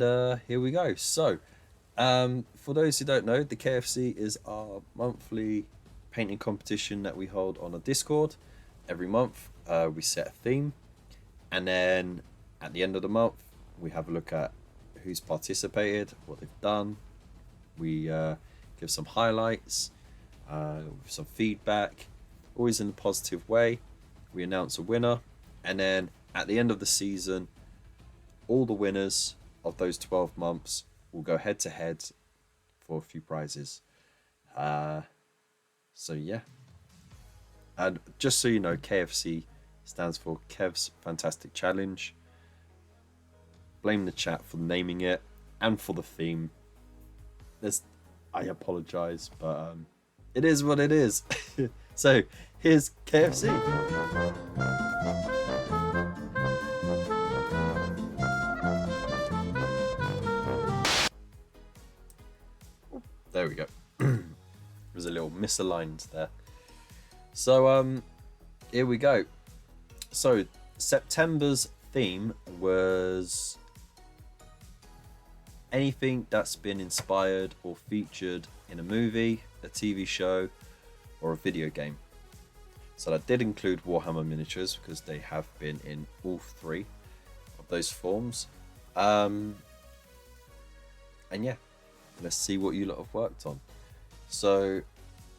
And here we go. So, for those who don't know, the KFC is our monthly painting competition that we hold on a Discord. Every month, we set a theme, and then at the end of the month, we have a look at who's participated, what they've done. We give some highlights, some feedback, always in a positive way. We announce a winner, and then at the end of the season, all the winners of those 12 months will go head to head for a few prizes. So yeah. And just so you know, KFC stands for Kev's Fantastic Challenge. Blame the chat for naming it and for the theme. I apologize, but it is what it is. So here's KFC. There we go. There's a little misaligned there. So here we go. So September's theme was anything that's been inspired or featured in a movie, a TV show, or a video game. So that did include Warhammer miniatures because they have been in all three of those forms. And yeah, let's see what you lot have worked on. So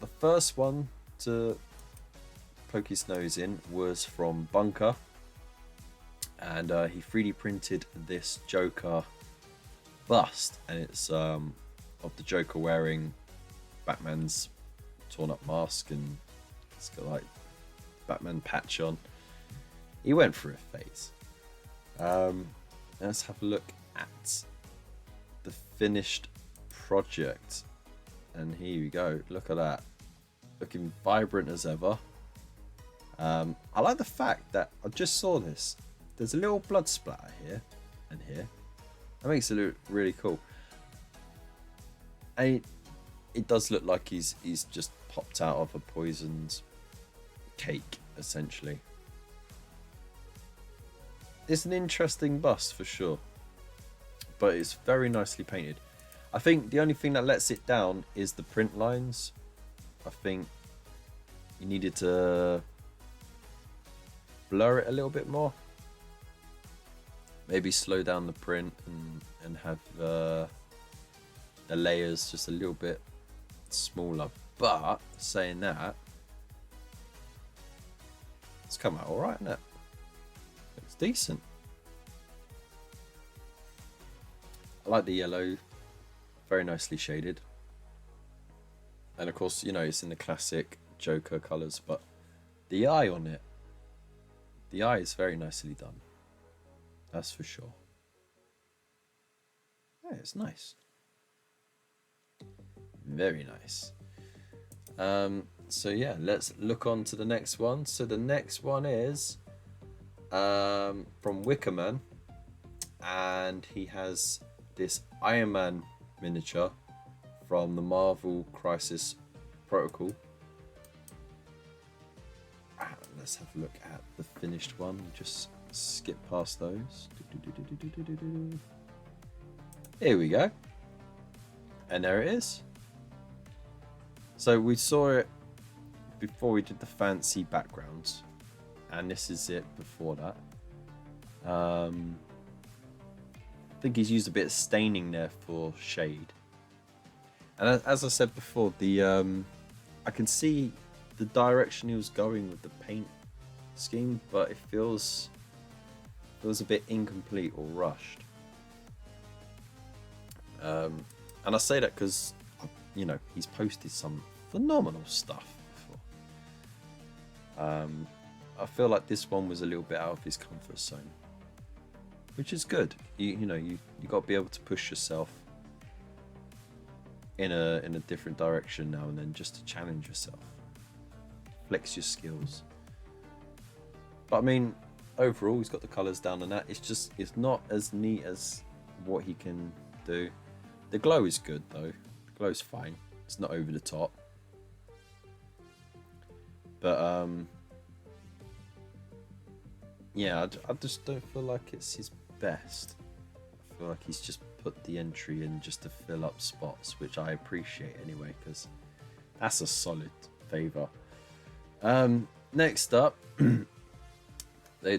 the first one to poke his nose in was from Bunker, and he 3D printed this Joker bust, and it's of the Joker wearing Batman's torn up mask, and it's got like Batman patch on. He went through a phase. Let's have a look at the finished project, and here we go. Look at that, looking vibrant as ever. I like the fact that I just saw this. There's a little blood splatter here and here. That makes it look really cool. And it does look like he's just popped out of a poisoned cake, essentially. It's an interesting bust for sure, but it's very nicely painted. I think the only thing that lets it down is the print lines. I think you needed to blur it a little bit more. Maybe slow down the print and have the layers just a little bit smaller. But saying that, it's come out alright, isn't it? Looks decent. I like the yellow, very nicely shaded. And of course, you know, it's in the classic Joker colours, but the eye on it, the eye is very nicely done. That's for sure. Yeah, it's nice. Very nice. So yeah, let's look on to the next one. So the next one is from Wickerman, and he has this Iron Man miniature from the Marvel Crisis Protocol. Let's have a look at the finished one. Just skip past those. Here we go. And there it is. So we saw it before we did the fancy backgrounds, and this is it before that. I think he's used a bit of staining there for shade. And as I said before, the I can see the direction he was going with the paint scheme, but it feels a bit incomplete or rushed. And I say that because, you know, he's posted some phenomenal stuff before. I feel like this one was a little bit out of his comfort zone, which is good. You know, you got to be able to push yourself in a different direction now and then, just to challenge yourself, flex your skills. But I mean, overall, he's got the colours down and that. It's not as neat as what he can do. The glow is good though. The glow's fine. It's not over the top. But yeah, I just don't feel like it's his best. I feel like he's just put the entry in just to fill up spots, which I appreciate anyway, because that's a solid favour. Next up,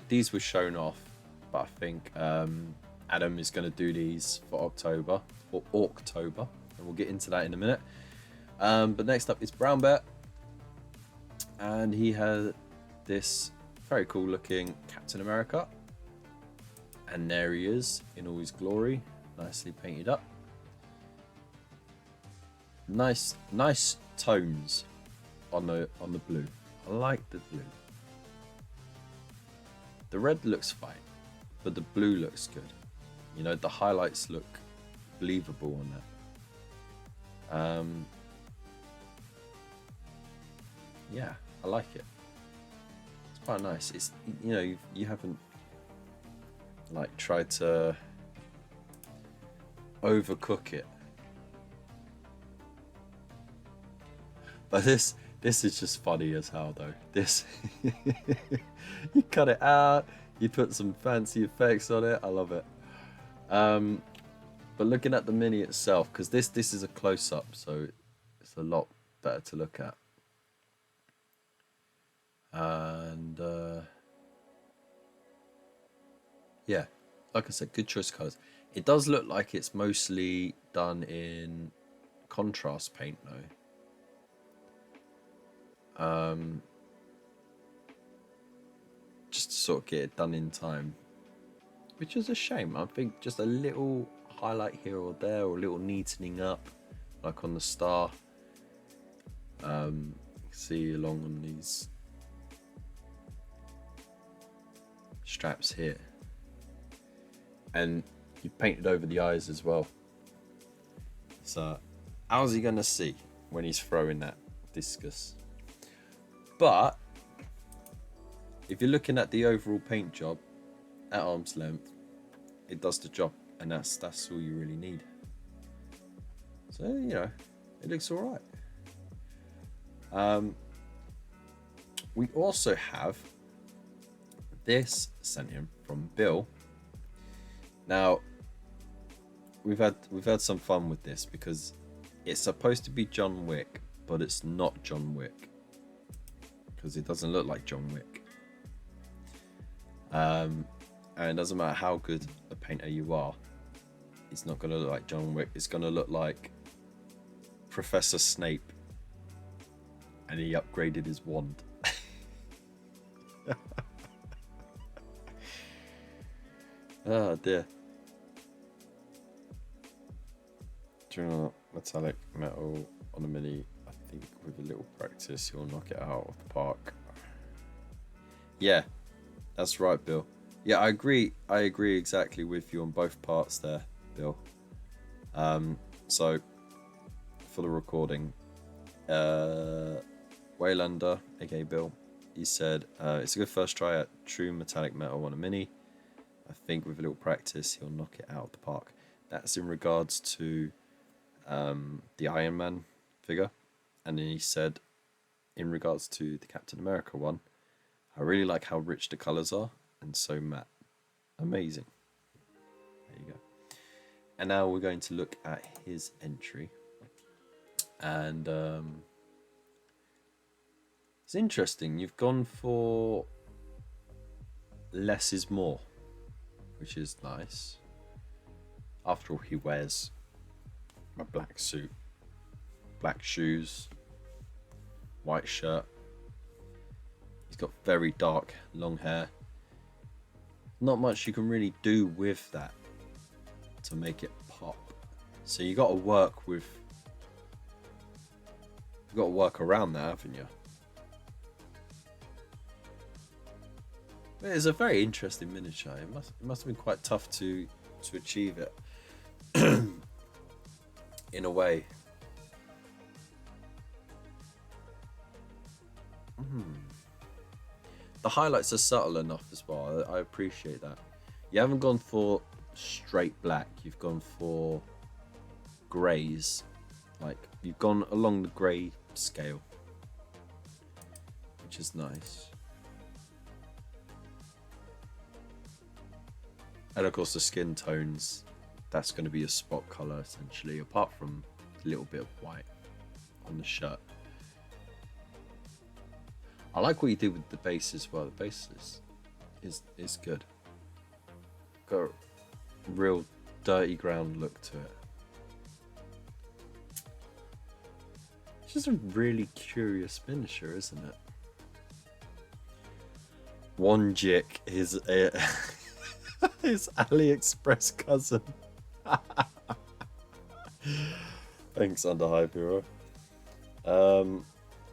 these were shown off, but I think Adam is going to do these for October, or October, and we'll get into that in a minute. But next up is Brown Bear, and he had this very cool looking Captain America, and there he is in all his glory, nicely painted up. Nice tones on the blue. I like the blue. The red looks fine, but the blue looks good. You know, the highlights look believable on that. Yeah, I like it. It's quite nice. It's, you know, you haven't like tried to overcook it, but this is just funny as hell though. This you cut it out, you put some fancy effects on it. I love it. But looking at the mini itself, because this is a close-up, so it's a lot better to look at. And yeah, like I said, good choice of colours. It does look like it's mostly done in contrast paint though. Just to sort of get it done in time, which is a shame. I think just a little highlight here or there, or a little neatening up, like on the star. You can see along on these straps here, and you painted over the eyes as well. So how's he gonna see when he's throwing that discus? But if you're looking at the overall paint job at arm's length, it does the job, and that's all you really need. So, you know, it looks all right. We also have this sent in from Bill. Now, we've had some fun with this because it's supposed to be John Wick, but it's not John Wick because it doesn't look like John Wick. And it doesn't matter how good a painter you are, it's not going to look like John Wick. It's going to look like Professor Snape, and he upgraded his wand. Oh dear. Metallic metal on a mini. I think with a little practice you'll knock it out of the park. Yeah, that's right, Bill. Yeah, I agree exactly with you on both parts there, Bill. So for the recording, Waylander, aka Bill, he said it's a good first try at true metallic metal on a mini. I think with a little practice he'll knock it out of the park. That's in regards to the Iron Man figure. And then he said in regards to the Captain America one, I really like how rich the colours are and so matte. Amazing. There you go. And now we're going to look at his entry. And it's interesting. You've gone for less is more, which is nice. After all, he wears a black suit, black shoes, white shirt. He's got very dark, long hair. Not much you can really do with that to make it pop. So you got to work with. You've got to work around that, haven't you? It's a very interesting miniature. It must have been quite tough to achieve it in a way. The highlights are subtle enough as well. I appreciate that. You haven't gone for straight black. You've gone for greys. Like, you've gone along the grey scale, which is nice. And of course the skin tones that's going to be a spot color essentially, apart from a little bit of white on the shirt. I like what you did with the base as well. The base is good. Got a real dirty ground look to it. It's just a really curious finisher, isn't it? Wick is his AliExpress cousin. Thanks, Underhype Hero.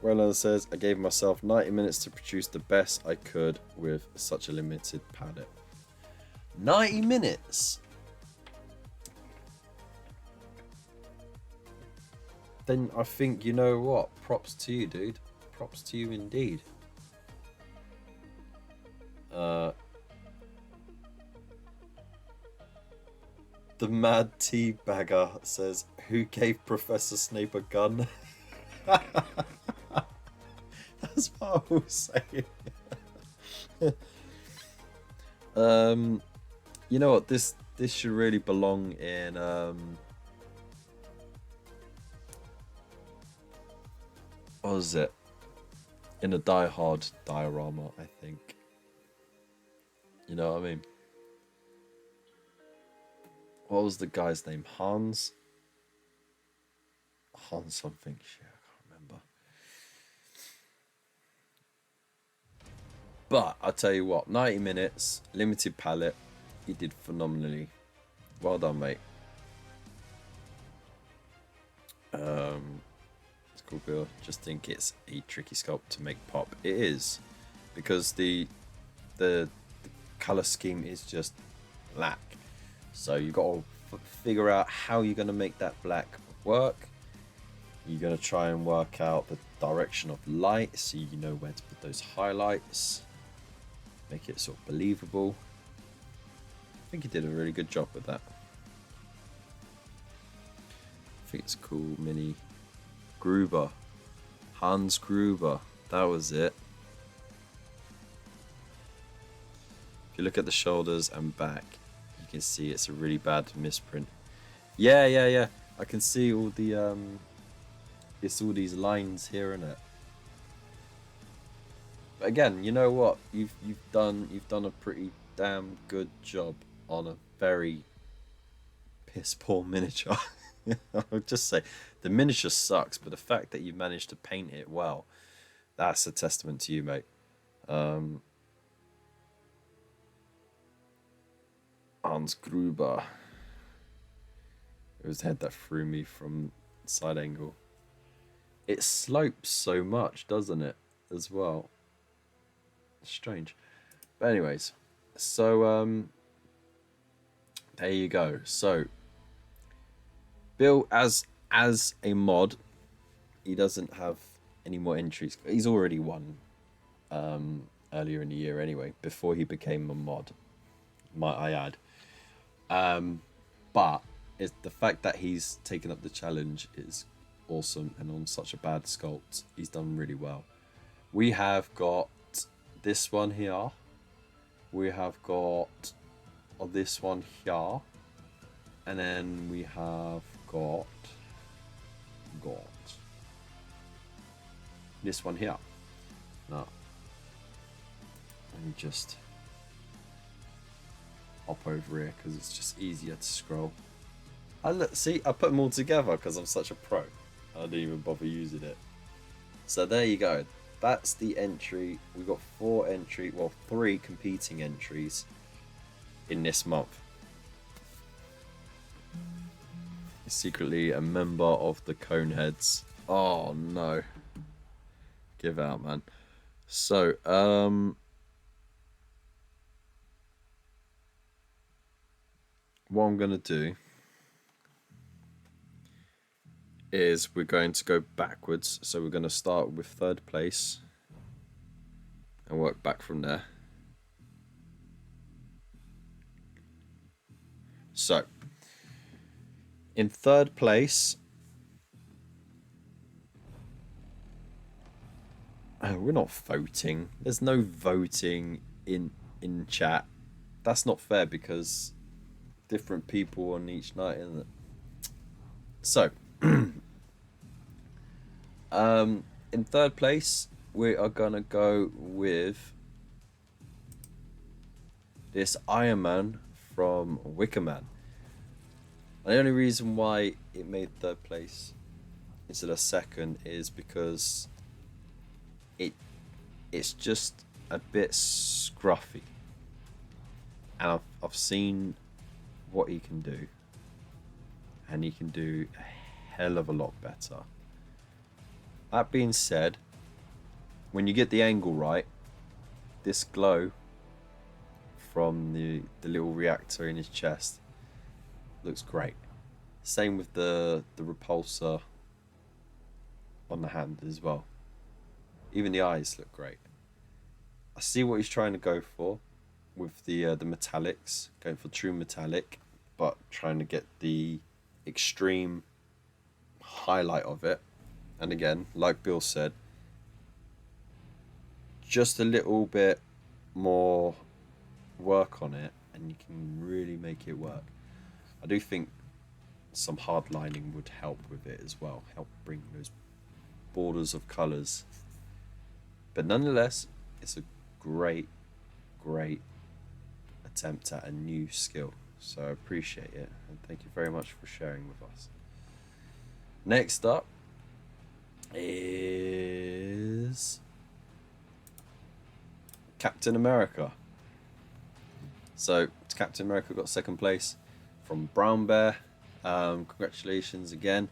Roland says, I gave myself 90 minutes to produce the best I could with such a limited palette. 90 minutes? Then I think, you know what? Props to you, dude. Props to you indeed. The Mad Tea Bagger says, who gave Professor Snape a gun? That's what I was saying. You know what? This should really belong in what was it? In a Die Hard diorama, I think. You know what I mean? What was the guy's name? Hans something. Shit, I can't remember. But I'll tell you what, 90 minutes, limited palette. He did phenomenally. Well done, mate. It's cool, Bill. Just think it's a tricky sculpt to make pop. It is, because the color scheme is just black. So you got to figure out how you're going to make that black work. You're going to try and work out the direction of light so you know where to put those highlights. Make it sort of believable. I think he did a really good job with that. I think it's cool. Mini Gruber. Hans Gruber. That was it. If you look at the shoulders and back, you can see it's a really bad misprint. Yeah. I can see all the it's all these lines here in it. But again, you know what? You've done a pretty damn good job on a very piss poor miniature. I'll just say the miniature sucks, but the fact that you managed to paint it well, that's a testament to you, mate. Hans Gruber. It was the head that threw me from side angle. It slopes so much, doesn't it, as well? Strange. But anyways, so there you go. So Bill, as a mod, he doesn't have any more entries. He's already won earlier in the year anyway, before he became a mod, might I add. But it's the fact that he's taken up the challenge is awesome, and on such a bad sculpt, he's done really well. We have got this one here. We have got this one here, and then we have got this one here. Now, let me just hop over here because it's just easier to scroll. See, I put them all together because I'm such a pro. I didn't even bother using it. So there you go. That's the entry. We've got 3 competing entries in this month. He's secretly a member of the Coneheads. Oh no. Give out, man. So, what I'm going to do is we're going to go backwards. So we're going to start with 3rd place and work back from there. So, in 3rd place, we're not voting. There's no voting in chat. That's not fair because different people on each night, isn't it? So, in third place, we are gonna go with this Iron Man from Wicker Man. And the only reason why it made third place instead of second is because it's just a bit scruffy, and I've seen what he can do, and he can do a hell of a lot better. That being said, when you get the angle right, this glow from the little reactor in his chest looks great. Same with the repulsor on the hand as well. Even the eyes look great. I see what he's trying to go for with the metallics, going for true metallic, but trying to get the extreme highlight of it. And again, like Bill said, just a little bit more work on it and you can really make it work. I do think some hard lining would help with it as well, help bring those borders of colours. But nonetheless, it's a great attempt at a new skill. So I appreciate it, and thank you very much for sharing with us. Next up is Captain America. So Captain America got second place from Brown Bear. Congratulations again.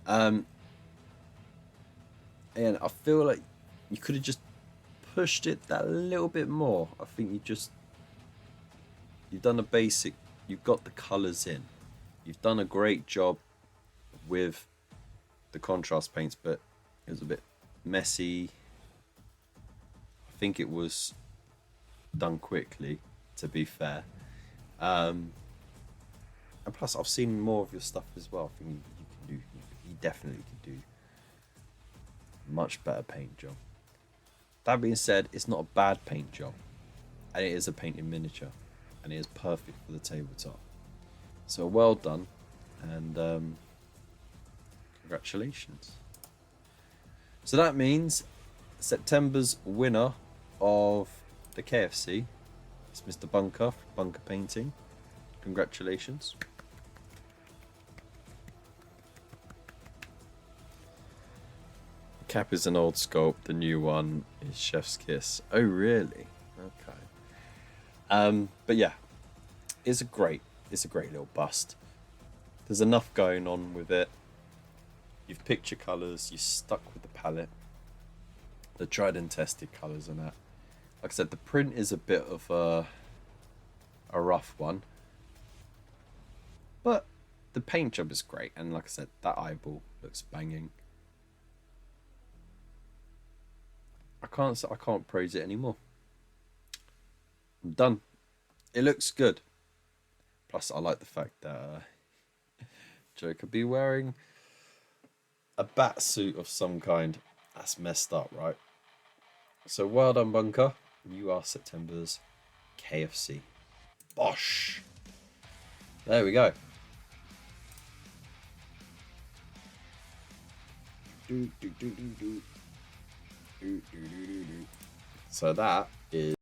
And I feel like you could have just pushed it that little bit more. I think you've done a basic, you've got the colours in. You've done a great job with the contrast paints, but it was a bit messy. I think it was done quickly, to be fair. And plus, I've seen more of your stuff as well. I think you definitely can do much better paint job. That being said, it's not a bad paint job, and it is a painted miniature, and it is perfect for the tabletop. So well done, and congratulations. So that means September's winner of the KFC is Mr. Bunker Painting. Congratulations. Cap is an old sculpt. The new one is Chef's Kiss. Oh, really? Okay. But yeah, it's a great little bust. There's enough going on with it. You've picked your colours. You stuck with the palette. The tried and tested colours and that. Like I said, the print is a bit of a rough one, but the paint job is great. And like I said, that eyeball looks banging. I can't praise it anymore. I'm done. It looks good. Plus, I like the fact that Joe could be wearing a bat suit of some kind. That's messed up, right? So well done, Bunker. You are September's KFC. Bosh. There we go. So that is